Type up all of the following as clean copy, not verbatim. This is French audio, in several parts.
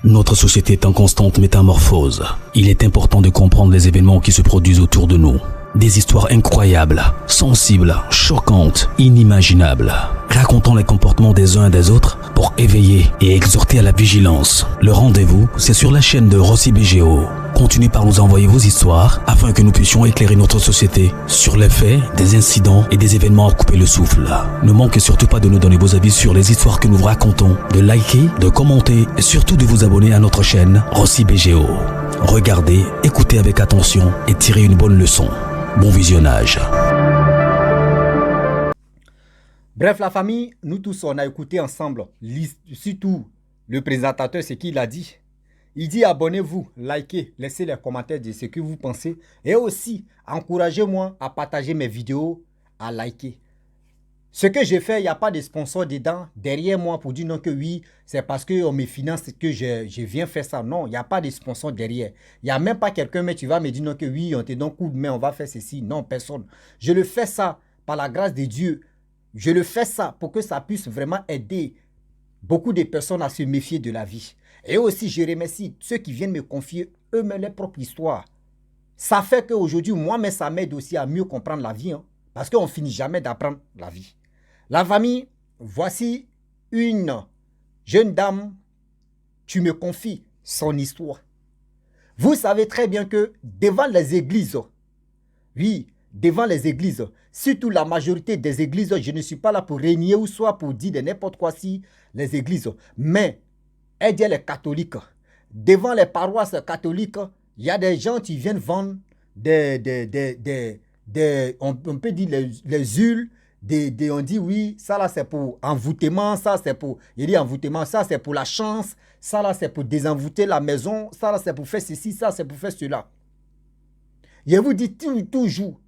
Notre société est en constante métamorphose. Il est important de comprendre les événements qui se produisent autour de nous. Des histoires incroyables, sensibles, choquantes, inimaginables. Racontons les comportements des uns et des autres pour éveiller et exhorter à la vigilance. Le rendez-vous, c'est sur la chaîne de Rossi BGO. Continuez par nous envoyer vos histoires afin que nous puissions éclairer notre société sur les faits, des incidents et des événements à couper le souffle. Ne manquez surtout pas de nous donner vos avis sur les histoires que nous vous racontons, de liker, de commenter et surtout de vous abonner à notre chaîne Rossi BGO. Regardez, écoutez avec attention et tirez une bonne leçon. Bon visionnage. Bref, la famille, nous tous, on a écouté ensemble, surtout le présentateur, ce qu'il a dit. Il dit abonnez-vous, likez, laissez les commentaires de ce que vous pensez. Et aussi, encouragez-moi à partager mes vidéos, à liker. Ce que j'ai fait, il n'y a pas de sponsor dedans, derrière moi pour dire non que oui, c'est parce qu'on me finance que je viens faire ça. Non, il n'y a pas de sponsor derrière. Il n'y a même pas quelqu'un, mais tu vas me dire non que oui, on te donne coup de main, on va faire ceci. Non, personne. Je le fais ça par la grâce de Dieu. Je le fais ça pour que ça puisse vraiment aider beaucoup de personnes à se méfier de la vie. Et aussi, je remercie ceux qui viennent me confier eux-mêmes leur propre histoire. Ça fait qu'aujourd'hui, moi-même, ça m'aide aussi à mieux comprendre la vie. Parce qu'on ne finit jamais d'apprendre la vie. La famille, voici une jeune dame, tu me confies son histoire. Vous savez très bien que devant les églises, oui, devant les églises, surtout la majorité des églises, je ne suis pas là pour régner ou soit pour dire de n'importe quoi si les églises, mais elle dit les catholiques. Devant les paroisses catholiques, il y a des gens qui viennent vendre on peut dire les huiles, on dit oui, ça là c'est pour envoûtement, ça c'est pour, il dit envoûtement, ça c'est pour la chance, ça là c'est pour désenvoûter la maison, ça là c'est pour faire ceci, ça c'est pour faire cela. Je vous dis toujours,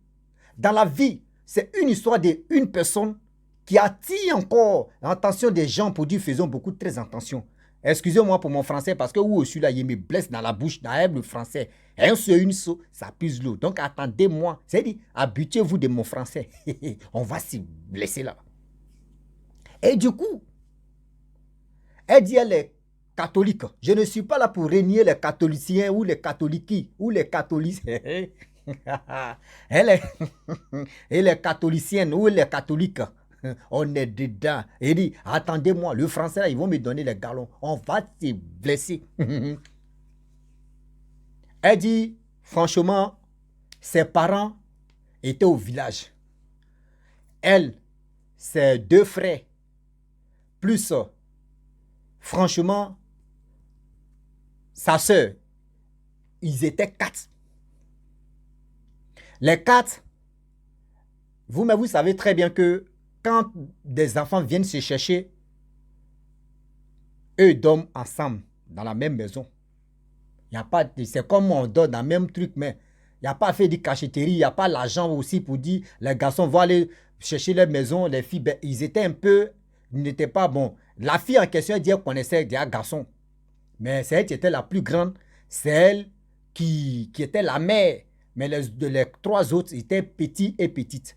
dans la vie, c'est une histoire d'une personne qui attire encore l'attention des gens pour dire faisons beaucoup très attention. Excusez-moi pour mon français parce que où celui-là, il me blesse dans la bouche, dans le français. Un seul, une seule, ça puse l'eau. Donc attendez-moi, c'est-à-dire habituez-vous de mon français. On va s'y blesser là. Et du coup, elle dit elle est catholique. Je ne suis pas là pour régner les catholiciens ou les catholiques ou les catholiques. Elle est catholicienne ou les catholiques. On est dedans. Il dit, attendez-moi, le français là, ils vont me donner les galons. On va te blesser. Elle dit, franchement, ses parents étaient au village. Elle, ses deux frères, plus, franchement, sa soeur, ils étaient 4. Les 4, vous savez très bien que quand des enfants viennent se chercher, eux dorment ensemble dans la même maison. Il y a pas, c'est comme on dort dans le même truc, mais il n'y a pas fait de cachetterie, il n'y a pas l'argent aussi pour dire les garçons vont aller chercher leur maison, les filles, ben, ils étaient un peu, ils n'étaient pas bons. La fille en question, elle dit qu'elle connaissait des garçons, mais c'est elle qui était la plus grande, c'est elle qui était la mère, mais les 3 autres étaient petits et petites.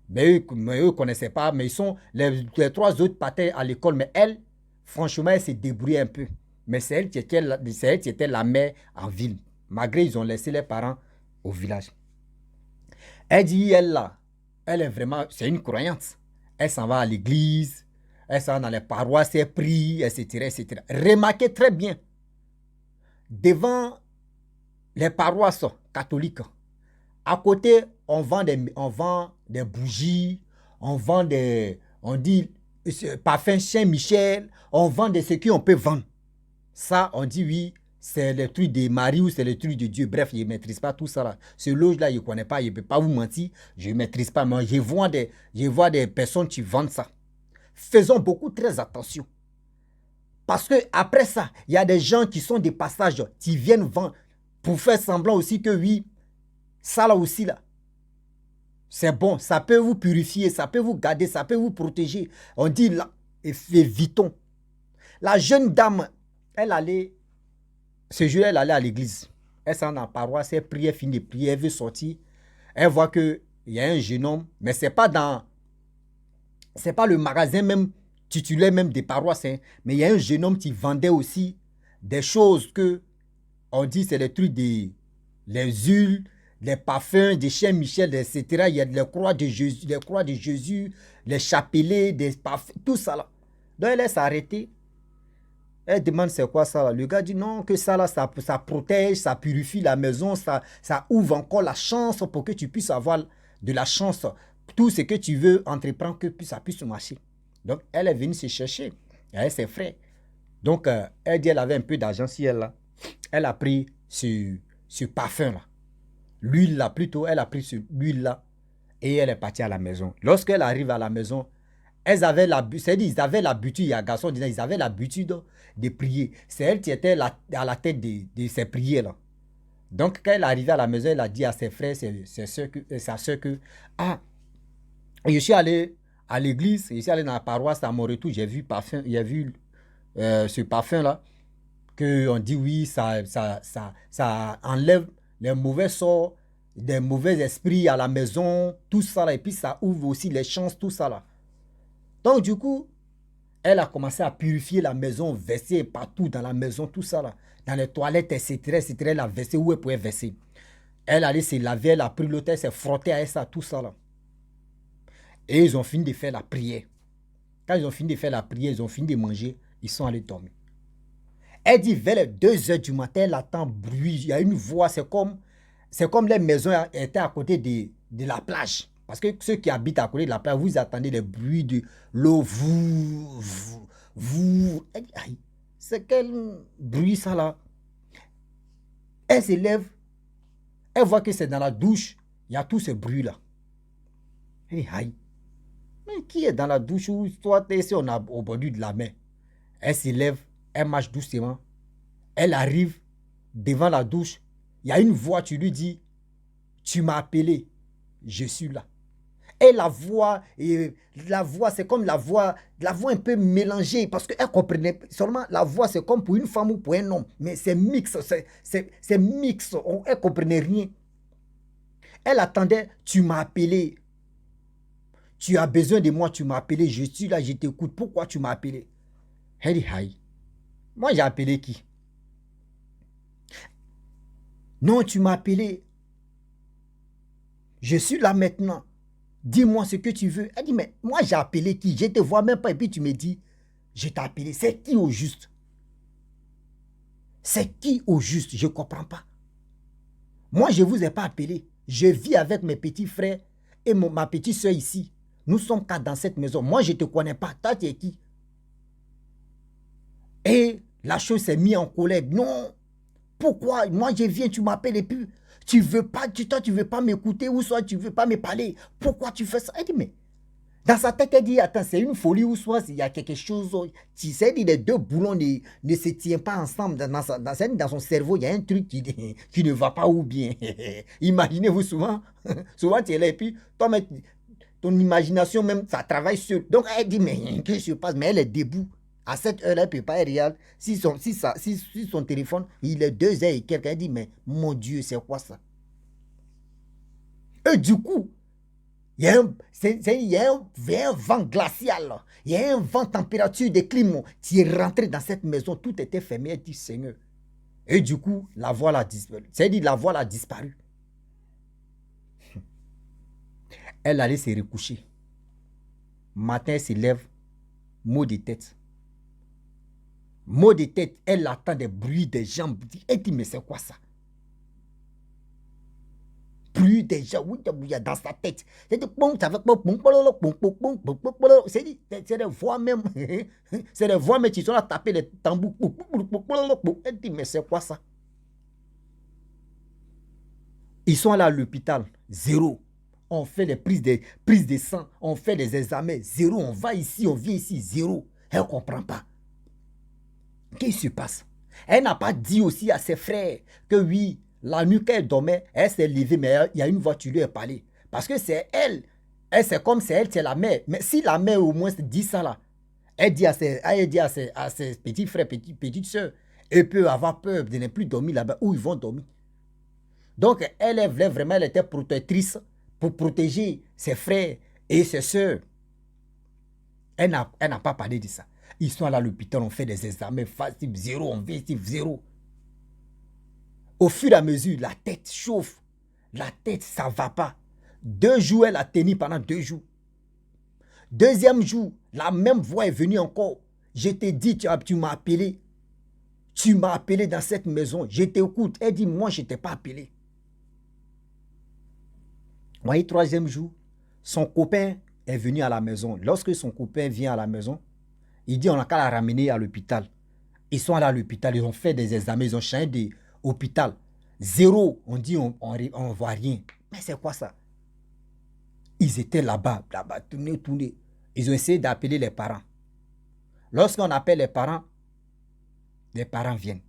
Mais eux ne connaissaient pas, mais les 3 autres partaient à l'école. Mais elle, franchement, elle s'est débrouillée un peu. Mais c'est elle qui était la mère en ville. Malgré ils ont laissé les parents au village. Elle dit, elle là, elle est vraiment, c'est une croyante. Elle s'en va à l'église, elle s'en va dans les paroisses, elle prie, etc., etc. Remarquez très bien, devant les paroisses catholiques, à côté, on vend des bougies, on vend on dit parfum Saint-Michel, on vend de ce qu'on peut vendre. Ça, on dit oui, c'est le truc de Marie ou c'est le truc de Dieu. Bref, je ne maîtrise pas tout ça là. Ce loge-là, je ne connais pas, je ne peux pas vous mentir, je ne maîtrise pas. Mais je vois des personnes qui vendent ça. Faisons beaucoup très attention. Parce que après ça, il y a des gens qui sont des passages, qui viennent vendre pour faire semblant aussi que oui, ça là aussi là, c'est bon, ça peut vous purifier, ça peut vous garder, ça peut vous protéger. On dit là, évitons. La jeune dame, elle allait, ce jour elle allait à l'église. Elle s'en a en paroisse, elle prie, elle finit de prier, elle veut sortir. Elle voit qu'il y a un jeune homme, mais c'est pas le magasin même titulaire même des paroisses, hein, mais il y a un jeune homme qui vendait aussi des choses que on dit c'est les trucs des les huiles, les parfums des Saint Michel, etc. Il y a les croix de Jésus, les chapelets, des parfums, tout ça là. Donc elle s'est arrêtée. Elle demande c'est quoi ça là. Le gars dit non, que ça là, ça protège, ça purifie la maison, ça ouvre encore la chance pour que tu puisses avoir de la chance. Tout ce que tu veux entreprendre, que ça puisse marcher. Donc elle est venue se chercher avec ses frères. Donc elle dit elle avait un peu d'argent si elle là. Elle a pris ce parfum là. L'huile là plutôt, elle a pris l'huile là et elle est partie à la maison. Lorsqu'elle arrive à la maison, ils avaient l'habitude, il y a un garçon disant, ils avaient l'habitude de prier. C'est elle qui était à la tête de ces prières-là. Donc, quand elle est arrivée à la maison, elle a dit à ses frères, sa soeur que, ah, je suis allé à l'église, je suis allé dans la paroisse, à mon retour, j'ai vu ce parfum-là, qu'on dit oui, ça enlève les mauvais sorts, des mauvais esprits à la maison, tout ça là, et puis ça ouvre aussi les chances, tout ça là. Donc, du coup, elle a commencé à purifier la maison, verser partout dans la maison, tout ça là. Dans les toilettes, etc., etc. Elle a versé où elle pouvait verser. Elle allait se laver, elle a pris l'autel, elle s'est frottée à ça, tout ça là. Et ils ont fini de faire la prière. Quand ils ont fini de faire la prière, ils ont fini de manger, ils sont allés dormir. Elle dit, vers les 2 heures du matin, elle entend bruit. Il y a une voix, c'est comme les maisons étaient à côté de la plage. Parce que ceux qui habitent à côté de la plage, vous attendez les bruits de l'eau. Vous. Elle dit, aïe, c'est quel bruit ça là? Elle se lève, elle voit que c'est dans la douche, il y a tout ce bruit là. Elle dit, aïe, mais qui est dans la douche où toi, tu es ici, on a au bord de la mer? Elle se lève, elle marche doucement, elle arrive devant la douche, il y a une voix, tu lui dis, tu m'as appelé, je suis là. Et la voix, c'est comme la voix un peu mélangée, parce qu'elle comprenait seulement la voix, c'est comme pour une femme ou pour un homme, mais c'est mix, c'est mix, elle ne comprenait rien. Elle attendait, tu m'as appelé, tu as besoin de moi, tu m'as appelé, je suis là, je t'écoute, pourquoi tu m'as appelé? Elle dit, aïe, moi j'ai appelé qui? Non, tu m'as appelé, je suis là maintenant. Dis-moi ce que tu veux. Elle dit, mais moi j'ai appelé qui? Je ne te vois même pas et puis tu me dis, je t'ai appelé. C'est qui au juste? C'est qui au juste? Je ne comprends pas. Moi, je ne vous ai pas appelé. Je vis avec mes petits frères et ma petite soeur ici. Nous sommes 4 dans cette maison. Moi, je ne te connais pas. Toi, tu es qui? Et la chose s'est mise en colère. Non. Pourquoi? Moi, je viens, tu m'appelles et puis tu veux pas, toi, tu veux pas m'écouter ou soit tu veux pas me parler. Pourquoi tu fais ça? Elle dit, mais dans sa tête, elle dit, attends, c'est une folie ou soit il y a quelque chose. Tu sais, les deux boulons ne se tiennent pas ensemble. Dans son cerveau, il y a un truc qui ne va pas ou bien. Imaginez-vous souvent, souvent tu es là et puis toi, ton imagination même, ça travaille sur. Donc elle dit, mais qu'est-ce qui se passe? Mais elle est debout. À cette heure-là, elle ne peut pas, elle regarde. Si son téléphone, il est 2 heures et quelqu'un, elle dit, mais mon Dieu, c'est quoi ça? Et du coup, il y a un vent glacial, il y a un vent température de climat qui est rentré dans cette maison, tout était fermé, elle dit, Seigneur. Et du coup, la voix l'a disparu. C'est-à-dire, la voix l'a disparu. Elle allait se recoucher. Matin, elle se lève, maux de tête. Maux de tête, elle attend des bruits des jambes. Elle dit, mais c'est quoi ça? Bruit des jambes, oui, dans sa tête. C'est des voix même. C'est des voix, mais qui sont là à taper les tambours. Elle dit, mais c'est quoi ça? Ils sont là à l'hôpital, 0. On fait les prises de sang, on fait les examens, 0. On va ici, on vient ici, 0. Elle ne comprend pas. Qu'est-ce qui se passe? Elle n'a pas dit aussi à ses frères que oui, la nuit qu'elle dormait, elle s'est levée, mais il y a une voix qui lui a parlé. Parce que c'est elle. C'est comme c'est elle, c'est la mère. Mais si la mère au moins dit ça là, elle dit à ses petits frères, petites soeurs, elle peut avoir peur de ne plus dormir là-bas, où ils vont dormir. Donc elle voulait vraiment, elle était protectrice pour protéger ses frères et ses soeurs. Elle n'a pas parlé de ça. Ils sont allés à l'hôpital, on fait des examens, phase type 0, on vit type 0. Au fur et à mesure, la tête chauffe. La tête, ça ne va pas. 2 jours, elle a tenu pendant 2 jours. Deuxième jour, la même voix est venue encore. Je t'ai dit, tu m'as appelé. Tu m'as appelé dans cette maison. Je t'écoute. Elle dit, moi, je ne t'ai pas appelé. Vous voyez, 3e jour, son copain est venu à la maison. Lorsque son copain vient à la maison, il dit, on n'a qu'à la ramener à l'hôpital. Ils sont allés à l'hôpital, ils ont fait des examens, ils ont changé d'hôpital. 0, on dit, on ne voit rien. Mais c'est quoi ça? Ils étaient là-bas, tournés. Ils ont essayé d'appeler les parents. Lorsqu'on appelle les parents viennent.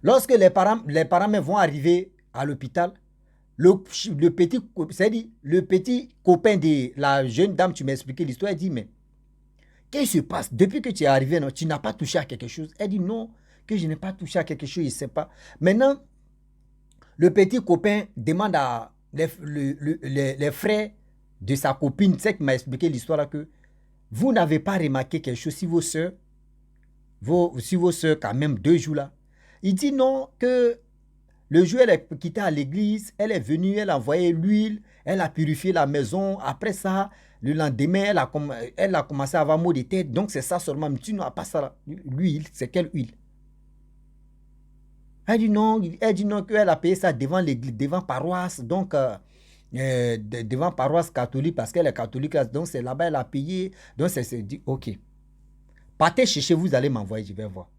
Lorsque les parents même vont arriver à l'hôpital, le petit copain de la jeune dame, tu m'as expliqué l'histoire, elle dit, mais qu'est-ce qui se passe? Depuis que tu es arrivé, non, tu n'as pas touché à quelque chose? Elle dit, non, que je n'ai pas touché à quelque chose, il ne sait pas. Maintenant, le petit copain demande à les frères de sa copine, c'est qui m'a expliqué l'histoire là, que vous n'avez pas remarqué quelque chose si vos soeurs, quand même 2 jours là. Il dit non, que le jour elle est quittée à l'église, elle est venue, elle a envoyé l'huile, elle a purifié la maison. Après ça, le lendemain, elle a commencé à avoir mal de tête. Donc c'est ça seulement. Mais tu n'as pas ça. L'huile, c'est quelle huile? Elle dit non qu'elle a payé ça devant l'église, devant paroisse. Donc, devant paroisse catholique, parce qu'elle est catholique. Donc c'est là-bas, elle a payé. Donc c'est dit, ok. Partez chercher, vous allez m'envoyer, je vais voir.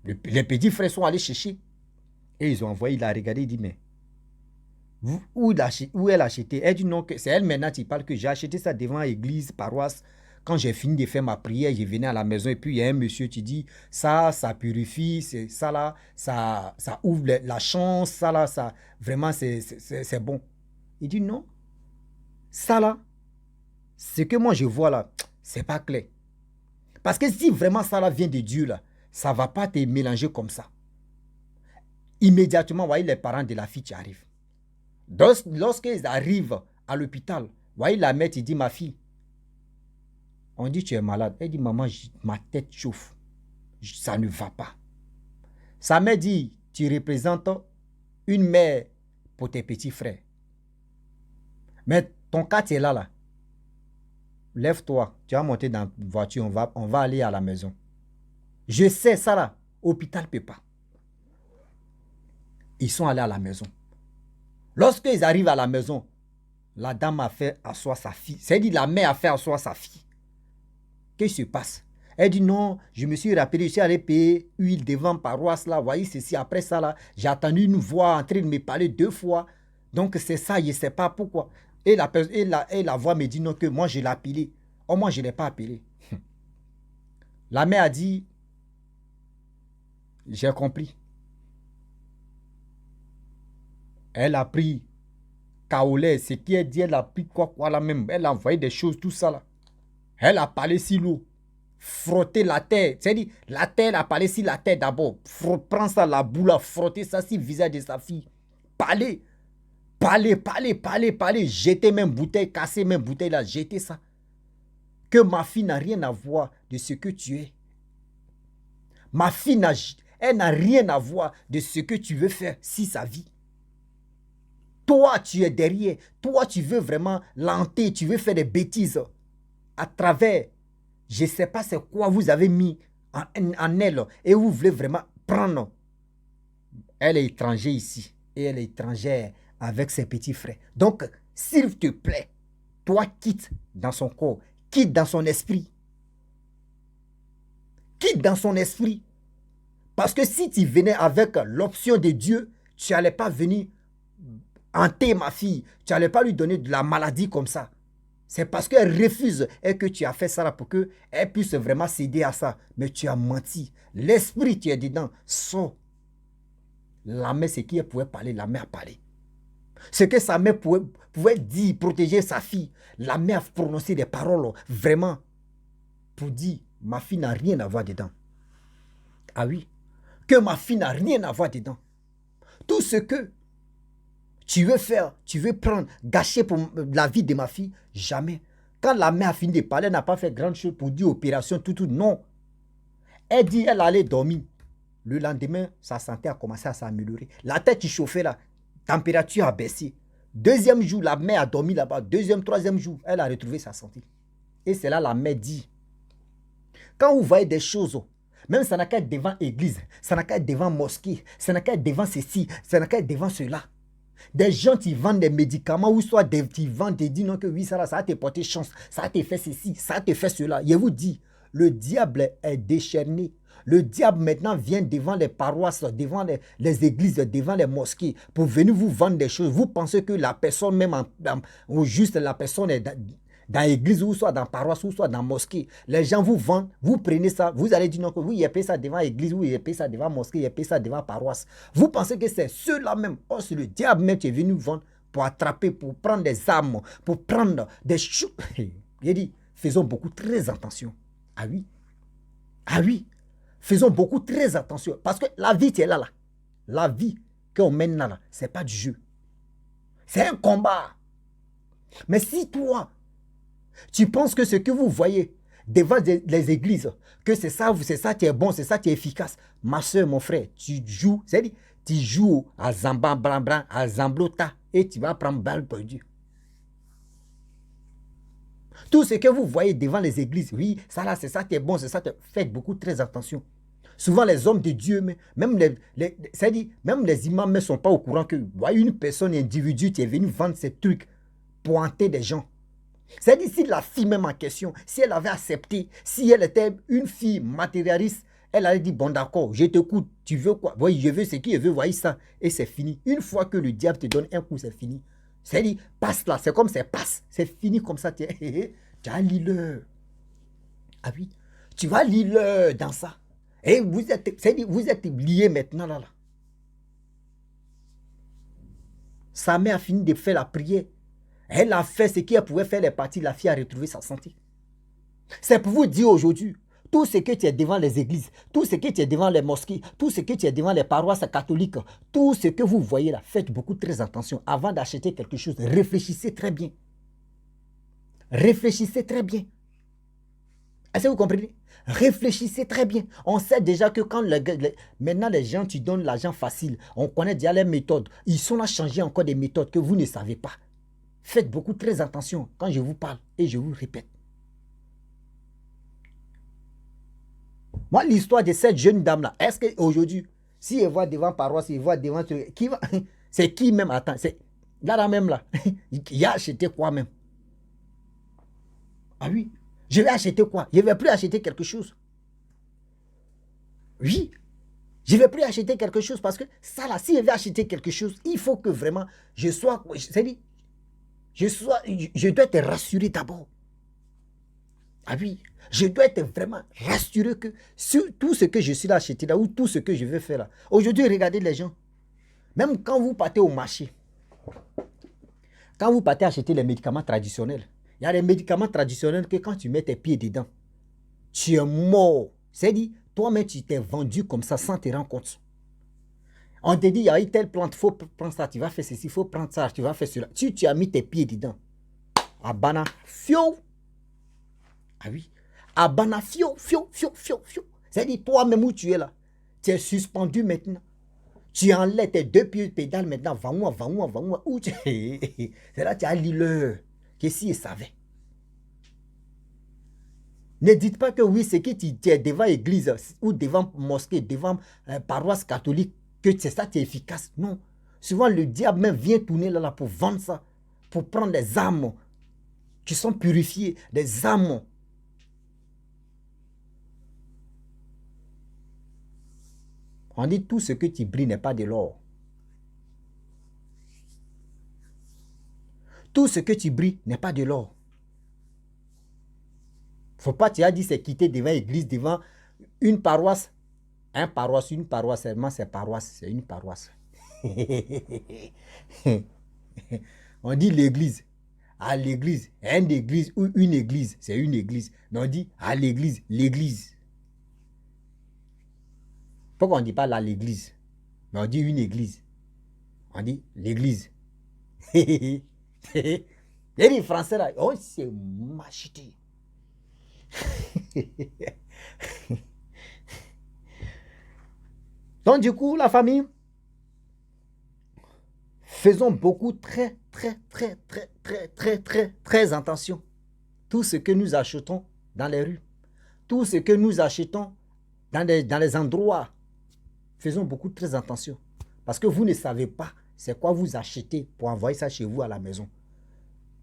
Les petits frères sont allés chercher. Et ils ont envoyé, il a regardé, il dit, mais où elle a acheté? Elle dit non, c'est elle maintenant qui parle que j'ai acheté ça devant l'église, paroisse. Quand j'ai fini de faire ma prière, je venais à la maison et puis il y a un monsieur qui dit, ça purifie, ça là, ça ouvre la chance, ça là, ça, vraiment c'est bon. Il dit non, ça là, ce que moi je vois là, c'est pas clair. Parce que si vraiment ça là vient de Dieu là, ça va pas te mélanger comme ça. Immédiatement, vous voyez les parents de la fille qui arrivent. Lorsqu'ils arrivent à l'hôpital, vous voyez la mère qui dit, ma fille, on dit tu es malade. Elle dit, maman, ma tête chauffe. Ça ne va pas. Sa mère dit, tu représentes une mère pour tes petits frères. Mais ton cas, tu es là. Lève-toi, tu vas monter dans la voiture, on va aller à la maison. Je sais ça là, hôpital ne peut pas. Ils sont allés à la maison. Lorsqu'ils arrivent à la maison, la dame a fait asseoir sa fille. C'est-à-dire la mère a fait asseoir sa fille. Qu'est-ce qui se passe? Elle dit non, je me suis rappelé, je suis allé payer huile devant paroisse là, voyez ceci, après ça là, j'ai attendu une voix en train de me parler 2 fois. Donc c'est ça, je ne sais pas pourquoi. Et la voix me dit non, que moi je l'ai appelé. Oh, moi je ne l'ai pas appelé. La mère a dit, j'ai compris. Elle a pris kaolé, ce qui est dit, elle a pris quoi là même. Elle a envoyé des choses, tout ça là. Elle a parlé sur l'eau. Frotter la terre. C'est-à-dire, la terre, elle a parlé sur la terre d'abord. Prends ça, la boule, frotter ça sur le visage de sa fille. Parler. Jeter même bouteille, casser même bouteille là, jeter ça. Que ma fille n'a rien à voir de ce que tu es. Ma fille elle n'a rien à voir de ce que tu veux faire si sa vie. Toi, tu es derrière. Toi, tu veux vraiment l'hanter. Tu veux faire des bêtises. À travers, je ne sais pas c'est quoi vous avez mis en elle. Et vous voulez vraiment prendre. Elle est étrangère ici. Et elle est étrangère avec ses petits frères. Donc, s'il te plaît, toi, quitte dans son corps. Quitte dans son esprit. Quitte dans son esprit. Parce que si tu venais avec l'option de Dieu, tu n'allais pas venir hanter ma fille. Tu n'allais pas lui donner de la maladie comme ça. C'est parce qu'elle refuse et que tu as fait ça là pour qu'elle puisse vraiment céder à ça. Mais tu as menti. L'esprit, tu es dedans. Sors. La mère, c'est qui elle pouvait parler. La mère a parlé. Ce que sa mère pouvait dire, protéger sa fille. La mère a prononcé des paroles vraiment pour dire, ma fille n'a rien à voir dedans. Ah oui. Que ma fille n'a rien à voir dedans. Tout ce que tu veux faire, tu veux prendre, gâcher pour la vie de ma fille, jamais. Quand la mère a fini de parler, elle n'a pas fait grande chose pour dire opération, tout, non. Elle dit, elle allait dormir. Le lendemain, sa santé a commencé à s'améliorer. La tête qui chauffait là, température a baissé. Deuxième jour, la mère a dormi là-bas. Deuxième, troisième jour, elle a retrouvé sa santé. Et c'est là la mère dit, quand vous voyez des choses, même ça n'a qu'à être devant l'église, ça n'a qu'à être devant mosquée, ça n'a qu'à être devant ceci, ça n'a qu'à être devant cela. Des gens qui vendent des médicaments ou soit qui vendent et disent non que oui, ça va te porter chance, ça va te faire ceci, ça va te faire cela. Je vous dis, le diable est déchaîné. Le diable maintenant vient devant les paroisses, devant les églises, devant les mosquées pour venir vous vendre des choses. Vous pensez que la personne même, ou juste la personne est dans l'église ou soit dans la paroisse ou soit dans la mosquée. Les gens vous vendent, vous prenez ça, vous allez dire non que oui, il paye ça devant l'église, oui, il paye ça devant la mosquée, il paye ça devant la paroisse. Vous pensez que c'est ceux-là même. Oh, c'est le diable même qui est venu vendre pour attraper, pour prendre des armes, pour prendre des choses. Il dit, faisons beaucoup très attention. Ah oui. Ah oui. Faisons beaucoup très attention. Parce que la vie qui est là. La vie qu'on mène là, ce n'est pas du jeu. C'est un combat. Mais si toi, tu penses que ce que vous voyez devant les églises, que c'est ça qui est bon, c'est ça qui est efficace. Ma soeur, mon frère, tu joues, c'est-à-dire, tu joues à Zamba, Brambran, à Zamblota, et tu vas prendre balle perdue. Tout ce que vous voyez devant les églises, oui, ça là, c'est ça qui est bon, c'est ça qui est... Faites beaucoup très attention. Souvent, les hommes de Dieu, même les imams ne sont pas au courant que voyez une personne, un individu qui est venu vendre ces trucs, pointer des gens. C'est-à-dire, si la fille même en question, si elle avait accepté, si elle était une fille matérialiste, elle allait dire, bon d'accord, je t'écoute, tu veux quoi? Oui, je veux ce que je veux, voyez ça. Et c'est fini. Une fois que le diable te donne un coup, c'est fini. C'est-à-dire, passe là, c'est comme c'est passe. C'est fini comme ça. Tu as l'île. Ah oui, tu vas l'île dans ça. Et vous êtes liés maintenant là. Sa mère a fini de faire la prière. Elle a fait ce qu'elle pouvait faire les parties. La fille a retrouvé sa santé. C'est pour vous dire aujourd'hui, tout ce que tu es devant les églises, tout ce que tu es devant les mosquées, tout ce que tu es devant les paroisses catholiques, tout ce que vous voyez là, faites beaucoup très attention. Avant d'acheter quelque chose, réfléchissez très bien. Réfléchissez très bien. Est-ce que vous comprenez? Réfléchissez très bien. On sait déjà que quand maintenant les gens, tu donnes l'argent facile, on connaît déjà les méthodes. Ils sont là à changer encore des méthodes que vous ne savez pas. Faites beaucoup très attention quand je vous parle et je vous répète. Moi, l'histoire de cette jeune dame-là, est-ce qu'aujourd'hui, si elle voit devant paroisse, elle voit devant... Qui va, c'est qui même? Attends, c'est là même là. Il a acheté quoi même? Ah oui. Je vais acheter quoi? Je ne vais plus acheter quelque chose. Oui. Je ne vais plus acheter quelque chose parce que ça là, si je vais acheter quelque chose, il faut que vraiment je sois... C'est-à-dire, je dois être rassuré d'abord. Ah oui. Je dois être vraiment rassuré que sur tout ce que je suis là acheté là ou tout ce que je veux faire là. Aujourd'hui, regardez les gens. Même quand vous partez au marché, quand vous partez acheter les médicaments traditionnels, il y a des médicaments traditionnels que quand tu mets tes pieds dedans, tu es mort. C'est-à-dire, toi-même, tu t'es vendu comme ça sans te rendre compte. On te dit, il y a une telle plante, il faut prendre ça, tu vas faire ceci, il faut prendre ça, tu vas faire cela. Si tu as mis tes pieds dedans, abana, fio. Ah oui. Abana, fio. C'est-à-dire, toi-même où tu es là, tu es suspendu maintenant. Tu enlèves tes deux pieds de pédale maintenant, va-moi, où tu es. C'est là que tu as l'île. Que si il savait. Ne dites pas que oui, c'est que tu es devant l'église ou devant mosquée, devant paroisse catholique, que c'est ça qui est efficace. Non. Souvent, le diable même vient tourner là pour vendre ça, pour prendre des âmes qui sont purifiées, des âmes. On dit tout ce que tu brilles n'est pas de l'or. Tout ce que tu brilles n'est pas de l'or. Faut pas, tu as dit, c'est quitter devant l'église, devant une paroisse. Une paroisse, seulement c'est paroisse, c'est une paroisse. On dit l'église. À l'église, une église ou une église, c'est une église. Mais on dit à l'église, l'église. Pourquoi on ne dit pas là l'église? Mais on dit une église. On dit l'église. Et les Français là, oh, c'est machité. Donc du coup, la famille, faisons beaucoup très attention. Tout ce que nous achetons dans les rues, tout ce que nous achetons dans les endroits, faisons beaucoup très attention. Parce que vous ne savez pas c'est quoi vous achetez pour envoyer ça chez vous à la maison.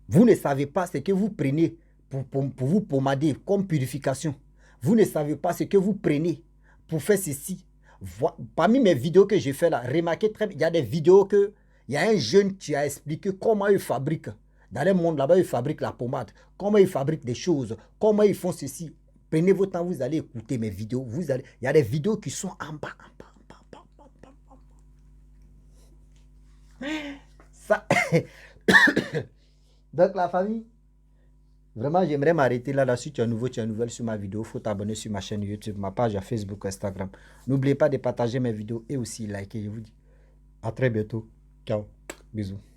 Vous ne savez pas ce que vous prenez pour vous pommader comme purification. Vous ne savez pas ce que vous prenez pour faire ceci. Parmi mes vidéos que j'ai fait là, remarquez très bien, il y a des vidéos que il y a un jeune qui a expliqué comment il fabrique. Dans le monde là-bas, il fabrique la pommade, comment il fabrique des choses, comment ils font ceci. Prenez votre temps, vous allez écouter mes vidéos. Il y a des vidéos qui sont en bas. Ça. Donc la famille, vraiment j'aimerais m'arrêter là. Si tu es nouveau, tu es nouvelle sur ma vidéo, il faut t'abonner sur ma chaîne YouTube, ma page à Facebook, Instagram. N'oubliez pas de partager mes vidéos et aussi liker. Je vous dis à très bientôt. Ciao, bisous.